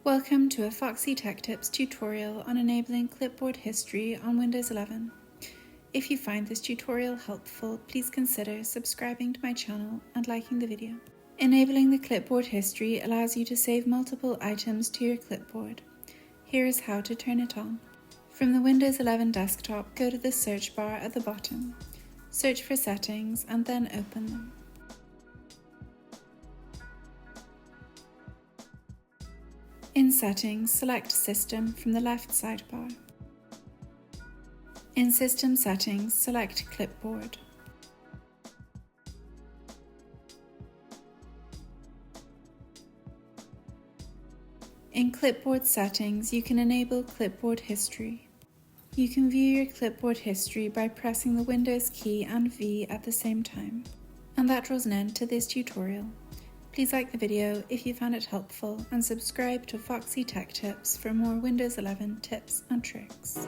Welcome to a Foxy Tech Tips tutorial on enabling clipboard history on Windows 11. If you find this tutorial helpful, please consider subscribing to my channel and liking the video. Enabling the clipboard history allows you to save multiple items to your clipboard. Here is how to turn it on. From the Windows 11 desktop, go to the search bar at the bottom. Search for Settings and then open them. In Settings, select System from the left sidebar. In System Settings, select Clipboard. In Clipboard Settings, you can enable Clipboard History. You can view your clipboard history by pressing the Windows key and V at the same time. And that draws an end to this tutorial. Please like the video if you found it helpful and subscribe to Foxy Tech Tips for more Windows 11 tips and tricks.